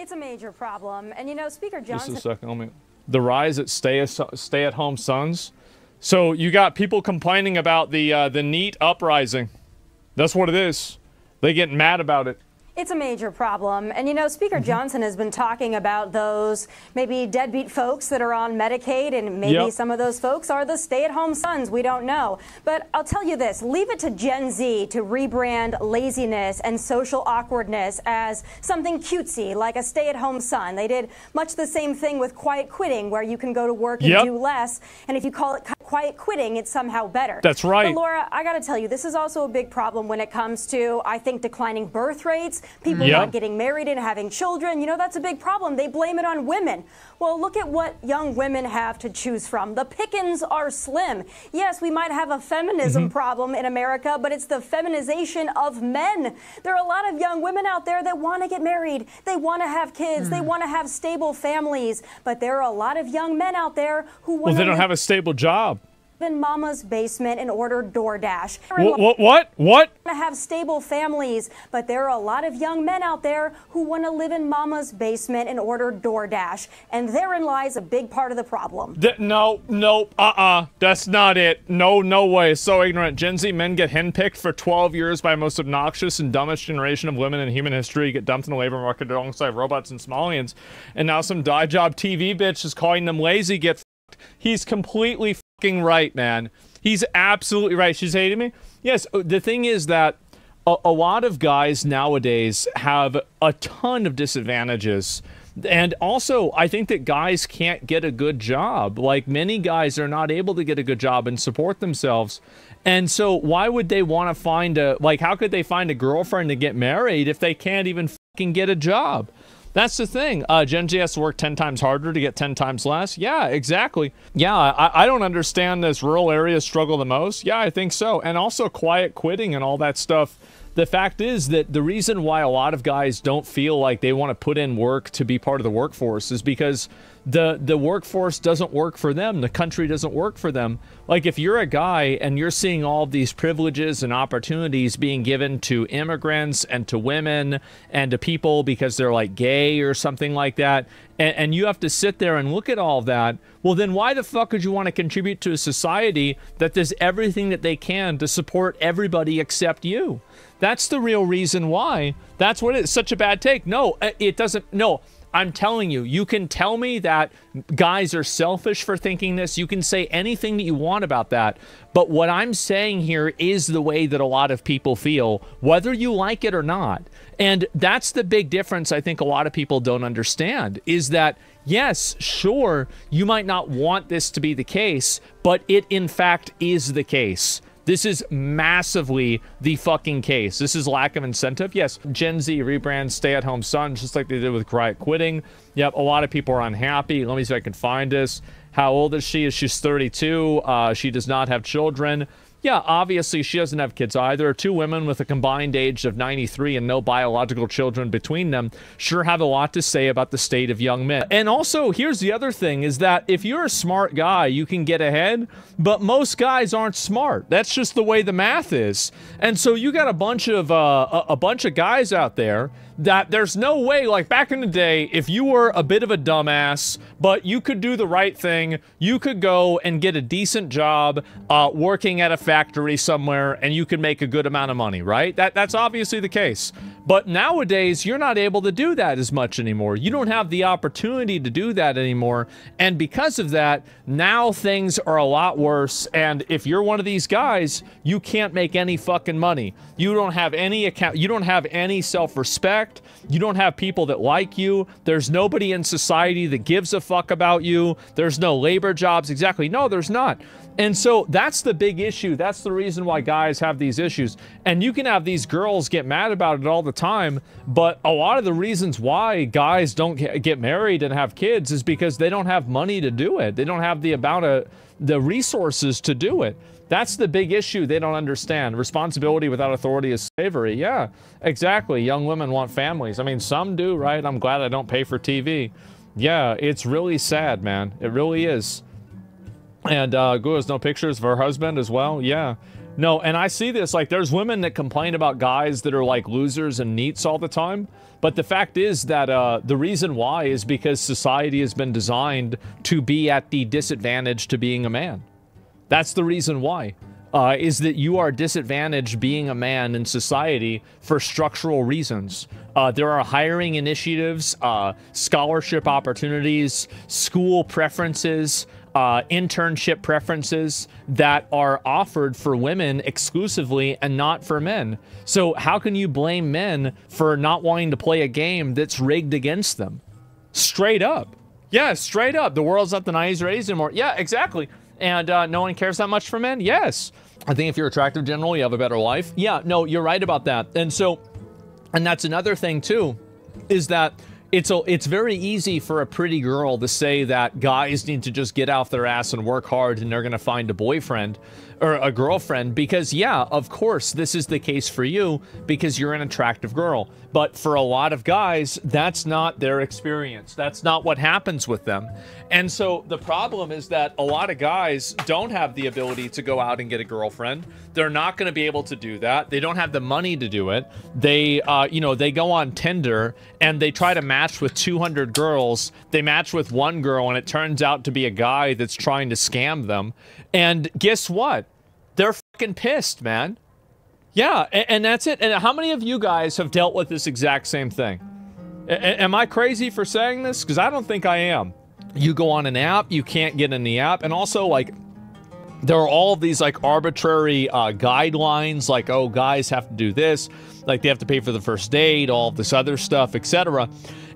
It's a major problem. And you know, Speaker Johnson... Just a second, let me... The rise at stay-at-home sons. So you got people complaining about the NEET uprising. That's what it is. They get mad about it. It's a major problem. And you know, Speaker Johnson has been talking about those maybe deadbeat folks that are on Medicaid, and maybe some of those folks are the stay-at-home sons. We don't know. But I'll tell you this, leave it to Gen Z to rebrand laziness and social awkwardness as something cutesy, like a stay-at-home son. They did much the same thing with quiet quitting, where you can go to work and do less, and if you call it quiet quitting, it's somehow better. That's right. But Laura, I gotta tell you, this is also a big problem when it comes to, I think, declining birth rates. People not getting married and having children. You know, that's a big problem. They blame it on women. Well, look at what young women have to choose from. The pickings are slim. Yes, we might have a feminism problem in America, but it's the feminization of men. There are a lot of young women out there that want to get married. They want to have kids. They want to have stable families. But there are a lot of young men out there who want they don't have a stable job. In mama's basement and order DoorDash. What? To have stable families, but there are a lot of young men out there who want to live in mama's basement and order DoorDash, and therein lies a big part of the problem. That's not it. No way. So ignorant. Gen Z men get henpicked for 12 years by the most obnoxious and dumbest generation of women in human history, get dumped in the labor market alongside robots and Somalians, and now some die job TV bitch is calling them lazy. Get f***ed. He's completely fucking right, man. He's absolutely right. She's hating me. Yes, the thing is that a lot of guys nowadays have a ton of disadvantages. And also, I think that guys can't get a good job. Like, many guys are not able to get a good job and support themselves. And so why would they want to find a, like, how could they find a girlfriend to get married if they can't even fucking get a job? That's the thing. Gen Z has to work 10 times harder to get 10 times less. Yeah, exactly. Yeah, I don't understand this rural areas struggle the most. Yeah, I think so. And also quiet quitting and all that stuff. The fact is that the reason why a lot of guys don't feel like they want to put in work to be part of the workforce is because the workforce doesn't work for them. The country doesn't work for them. Like, if you're a guy and you're seeing all of these privileges and opportunities being given to immigrants and to women and to people because they're like gay or something like that, and you have to sit there and look at all of that, well, then why the fuck would you want to contribute to a society that does everything that they can to support everybody except you? That's the real reason why. That's what it's such a bad take. No, it doesn't. No, I'm telling you, you can tell me that guys are selfish for thinking this. You can say anything that you want about that. But what I'm saying here is the way that a lot of people feel, whether you like it or not. And that's the big difference I think a lot of people don't understand, is that, yes, sure, you might not want this to be the case, but it in fact is the case. This is massively the fucking case. This is lack of incentive. Yes, Gen Z rebrands stay-at-home sons just like they did with quiet quitting. Yep, a lot of people are unhappy. Let me see if I can find this. How old is she? She's 32. She does not have children. Yeah, obviously she doesn't have kids either. Two women with a combined age of 93 and no biological children between them sure have a lot to say about the state of young men. And also, here's the other thing, is that if you're a smart guy, you can get ahead, but most guys aren't smart. That's just the way the math is. And so you got a bunch of guys out there that there's no way, like back in the day, if you were a bit of a dumbass, but you could do the right thing, you could go and get a decent job working at a factory somewhere, and you could make a good amount of money, right? That's obviously the case. But nowadays, you're not able to do that as much anymore. You don't have the opportunity to do that anymore. And because of that, now things are a lot worse. And if you're one of these guys, you can't make any fucking money. You don't have any account. You don't have any self-respect. You don't have people that like you. There's nobody in society that gives a fuck about you. There's no labor jobs. Exactly. No, there's not. And so that's the big issue. That's the reason why guys have these issues. And you can have these girls get mad about it all the time, but a lot of the reasons why guys don't get married and have kids is because they don't have money to do it. They don't have the amount of the resources to do it. That's the big issue they don't understand. Responsibility without authority is slavery. Yeah, exactly. Young women want families. I mean, some do, right? I'm glad I don't pay for TV. Yeah, it's really sad, man. It really is. And Gu has no pictures of her husband as well. Yeah. No, and I see this, like, there's women that complain about guys that are like losers and neats all the time. But the fact is that the reason why is because society has been designed to be at the disadvantage to being a man. That's the reason why, is that you are disadvantaged being a man in society for structural reasons. There are hiring initiatives, scholarship opportunities, school preferences, internship preferences that are offered for women exclusively and not for men. So how can you blame men for not wanting to play a game that's rigged against them? Straight up. Yeah, straight up. The world's not the 90s or 80s anymore. Yeah, exactly. And no one cares that much for men? Yes. I think if you're attractive generally, you have a better life. Yeah, no, you're right about that. And so, and that's another thing too, is that it's very easy for a pretty girl to say that guys need to just get off their ass and work hard and they're going to find a boyfriend or a girlfriend because, yeah, of course, this is the case for you because you're an attractive girl. But for a lot of guys, that's not their experience. That's not what happens with them. And so the problem is that a lot of guys don't have the ability to go out and get a girlfriend. They're not going to be able to do that. They don't have the money to do it. They, you know, they go on Tinder and they try to match with 200 girls. They match with one girl and it turns out to be a guy that's trying to scam them. And guess what? They're fucking pissed, man. Yeah, and that's it. And how many of you guys have dealt with this exact same thing? Am I crazy for saying this? Because I don't think I am. You go on an app, you can't get in the app. And also, like, there are all of these, like, arbitrary guidelines, like, oh, guys have to do this. Like, they have to pay for the first date, all of this other stuff, etc.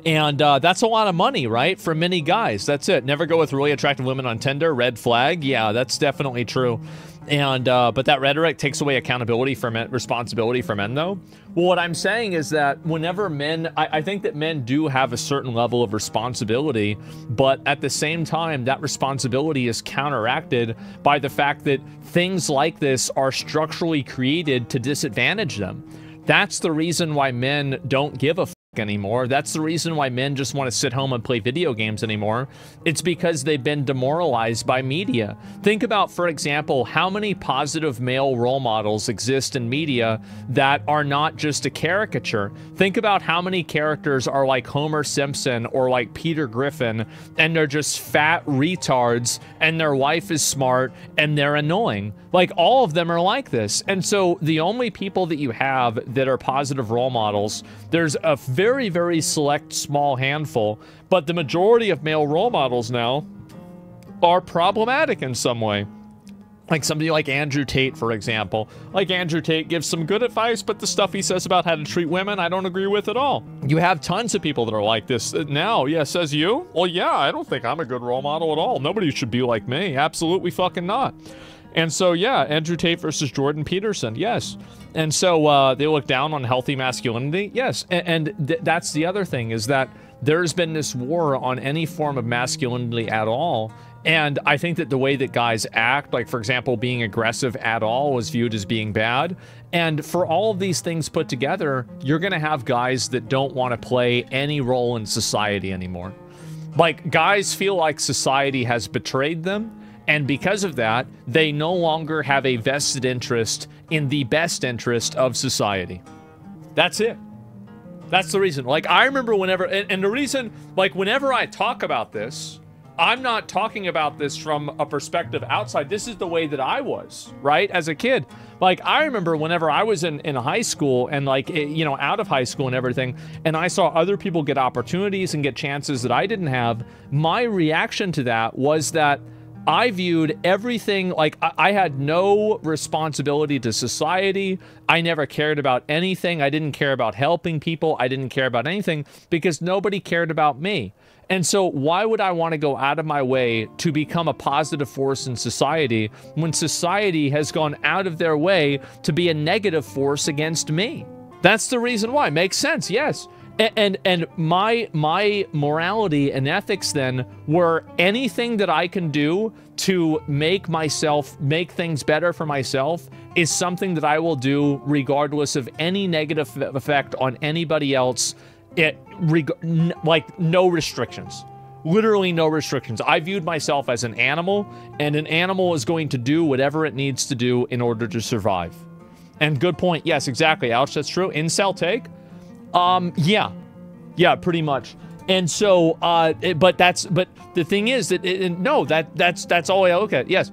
And that's a lot of money, right? For many guys. That's it. Never go with really attractive women on Tinder. Red flag. Yeah, that's definitely true. And but that rhetoric takes away accountability for men, responsibility for men, though. Well, what I'm saying is that whenever men, I think that men do have a certain level of responsibility, but at the same time, that responsibility is counteracted by the fact that things like this are structurally created to disadvantage them. That's the reason why men don't give a fuck anymore. That's the reason why men just want to sit home and play video games anymore. It's because they've been demoralized by media. Think about, for example, how many positive male role models exist in media that are not just a caricature. Think about how many characters are like Homer Simpson or like Peter Griffin, and they're just fat retards, and their wife is smart, and they're annoying. Like, all of them are like this. And so the only people that you have that are positive role models, there's a very, very select small handful, but the majority of male role models now are problematic in some way. Like somebody like Andrew Tate, for example. Like, Andrew Tate gives some good advice, but the stuff he says about how to treat women, I don't agree with at all. You have tons of people that are like this now. Yeah, says you? Well, yeah, I don't think I'm a good role model at all. Nobody should be like me. Absolutely fucking not. And so, yeah, Andrew Tate versus Jordan Peterson, yes. And so they look down on healthy masculinity, yes. And that's the other thing, is that there's been this war on any form of masculinity at all. And I think that the way that guys act, like, for example, being aggressive at all is viewed as being bad. And for all of these things put together, you're going to have guys that don't want to play any role in society anymore. Like, guys feel like society has betrayed them. And because of that, they no longer have a vested interest in the best interest of society. That's it. That's the reason. Like, I remember whenever, and the reason, like, whenever I talk about this, I'm not talking about this from a perspective outside. This is the way that I was, right, as a kid. Like, I remember whenever I was in high school and, like, you know, out of high school and everything, and I saw other people get opportunities and get chances that I didn't have, my reaction to that was that I viewed everything like I had no responsibility to society. I never cared about anything. I didn't care about helping people. I didn't care about anything because nobody cared about me. And so why would I want to go out of my way to become a positive force in society when society has gone out of their way to be a negative force against me? That's the reason why. Makes sense, yes. And my morality and ethics then were anything that I can do to make things better for myself is something that I will do regardless of any negative effect on anybody else. Like, no restrictions. Literally no restrictions. I viewed myself as an animal, and an animal is going to do whatever it needs to do in order to survive. And good point. Yes, exactly, Ouch, that's true. Incel take? Yeah. Yeah, pretty much. And so, but the thing is that, that's all I look at, yes.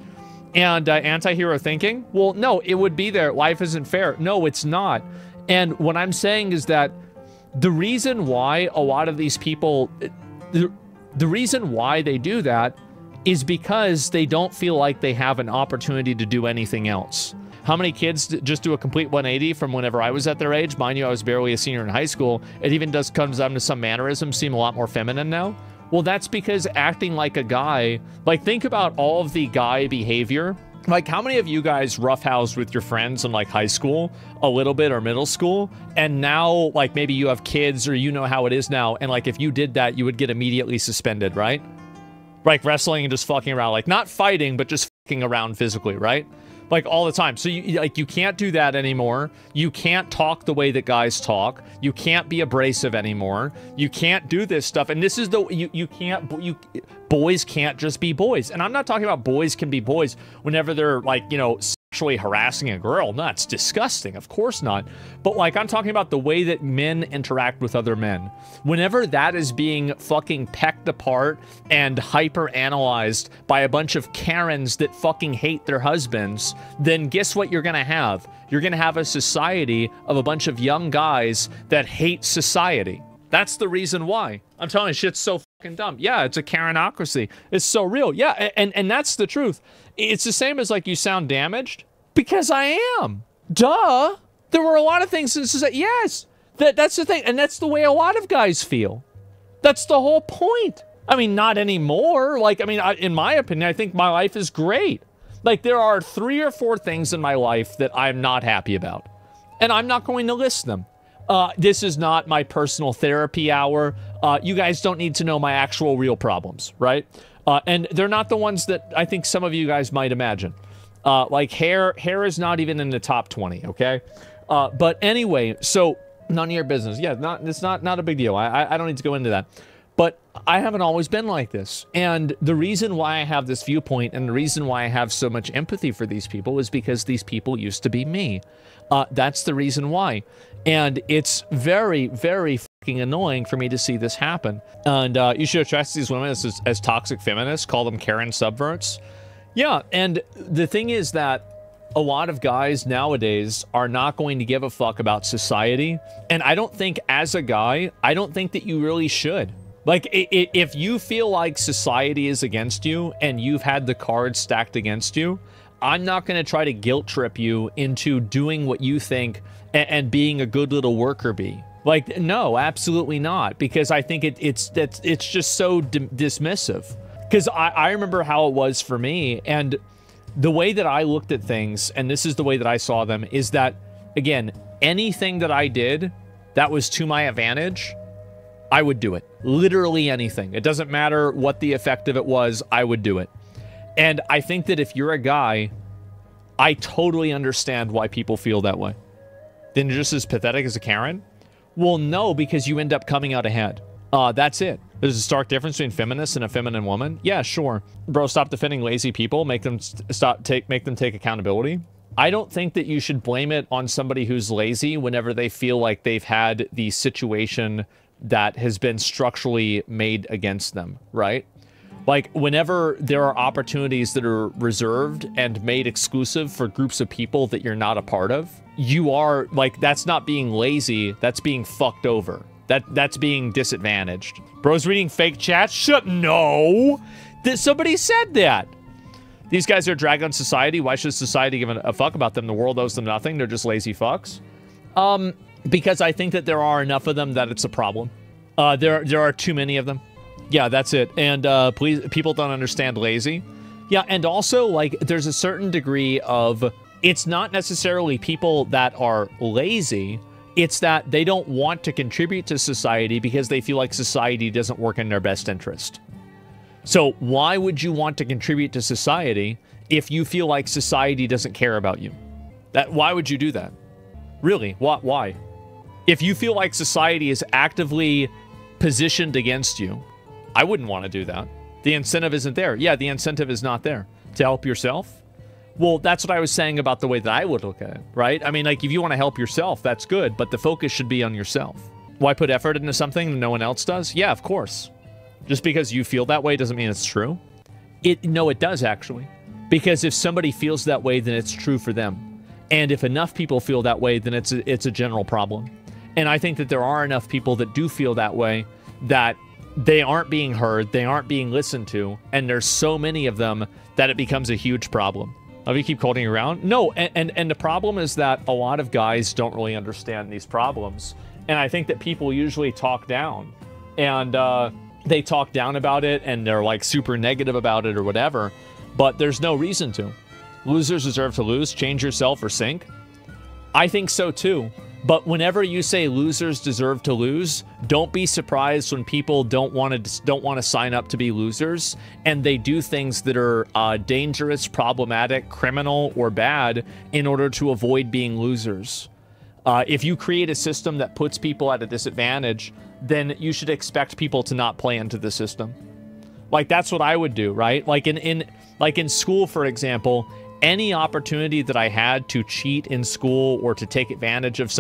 And anti-hero thinking? Well, no, it would be there. Life isn't fair. No, it's not. And what I'm saying is that the reason why a lot of these people, the reason why they do that is because they don't feel like they have an opportunity to do anything else. How many kids just do a complete 180 from whenever I was at their age? Mind you, I was barely a senior in high school. It even comes down to some mannerisms seem a lot more feminine now. Well, that's because acting like a guy, like think about all of the guy behavior. Like how many of you guys roughhoused with your friends in like high school a little bit or middle school? And now like maybe you have kids or you know how it is now. And like if you did that, you would get immediately suspended, right? Like wrestling and just fucking around, like not fighting, but just fucking around physically, right? Like all the time. So you can't do that anymore. You can't talk the way that guys talk. You can't be abrasive anymore. You can't do this stuff. And this is boys can't just be boys. And I'm not talking about boys can be boys whenever they're like, you know, sexually harassing a girl. No, it's disgusting. Of course not. But like, I'm talking about the way that men interact with other men. Whenever that is being fucking pecked apart and hyper analyzed by a bunch of Karens that fucking hate their husbands, then guess what you're gonna have? You're gonna have a society of a bunch of young guys that hate society. That's the reason why. I'm telling you, shit's so fucking dumb. Yeah, it's a Karenocracy. It's so real. Yeah, and that's the truth. It's the same as like you sound damaged. Because I am. Duh. There were a lot of things in society. Yes. That's the thing. And that's the way a lot of guys feel. That's the whole point. I mean, not anymore. Like, I mean, in my opinion, I think my life is great. Like, there are 3 or 4 things in my life that I'm not happy about. And I'm not going to list them. This is not my personal therapy hour. You guys don't need to know my actual real problems, right? And they're not the ones that I think some of you guys might imagine. Like hair is not even in the top 20, okay? But anyway, so none of your business. Yeah, it's not a big deal. I don't need to go into that. But I haven't always been like this. And the reason why I have this viewpoint and the reason why I have so much empathy for these people is because these people used to be me. That's the reason why. And it's very, very fucking annoying for me to see this happen. And you should address these women as toxic feminists, call them Karen subverts. Yeah, and the thing is that a lot of guys nowadays are not going to give a fuck about society. And I don't think, as a guy, I don't think that you really should. Like, if you feel like society is against you and you've had the cards stacked against you, I'm not going to try to guilt trip you into doing what you think and being a good little worker bee. Like, no, absolutely not. Because I think it's just so dismissive. Because I remember how it was for me, and the way that I looked at things, and this is the way that I saw them, is that, again, anything that I did that was to my advantage, I would do it. Literally anything. It doesn't matter what the effect of it was, I would do it. And I think that if you're a guy, I totally understand why people feel that way. Then you're just as pathetic as a Karen? Well, no, because you end up coming out ahead. That's it. There's a stark difference between feminists and a feminine woman. Yeah, sure. Bro, stop defending lazy people. Make them take accountability. I don't think that you should blame it on somebody who's lazy whenever they feel like they've had the situation that has been structurally made against them, right? Like, whenever there are opportunities that are reserved and made exclusive for groups of people that you're not a part of, you are, like, that's not being lazy, that's being fucked over. That's being disadvantaged. Bro's reading fake chat? No! Somebody said that! These guys are dragged on society. Why should society give a fuck about them? The world owes them nothing. They're just lazy fucks. Because I think that there are enough of them that it's a problem. There are too many of them. Yeah, that's it. And please, people don't understand lazy. Yeah, and also, like, there's a certain degree of, it's not necessarily people that are lazy, it's that they don't want to contribute to society because they feel like society doesn't work in their best interest. So why would you want to contribute to society if you feel like society doesn't care about you? Why would you do that? Really? Why? If you feel like society is actively positioned against you, I wouldn't want to do that. The incentive isn't there. Yeah, the incentive is not there. To help yourself? Well, that's what I was saying about the way that I would look at it, right? I mean, like, if you want to help yourself, that's good, but the focus should be on yourself. Why put effort into something that no one else does? Yeah, of course. Just because you feel that way doesn't mean it's true. No, it does, actually. Because if somebody feels that way, then it's true for them. And if enough people feel that way, then it's a general problem. And I think that there are enough people that do feel that way, that they aren't being heard, they aren't being listened to, and there's so many of them that it becomes a huge problem. If you keep calling around? No, and the problem is that a lot of guys don't really understand these problems. And I think that people usually talk down. And they talk down about it, and they're like super negative about it or whatever. But there's no reason to. Losers deserve to lose, change yourself or sink. I think so too. But whenever you say losers deserve to lose, don't be surprised when people don't want to sign up to be losers, and they do things that are dangerous, problematic, criminal, or bad in order to avoid being losers. If you create a system that puts people at a disadvantage, then you should expect people to not play into the system. Like, that's what I would do, right? Like in school, for example, any opportunity that I had to cheat in school or to take advantage of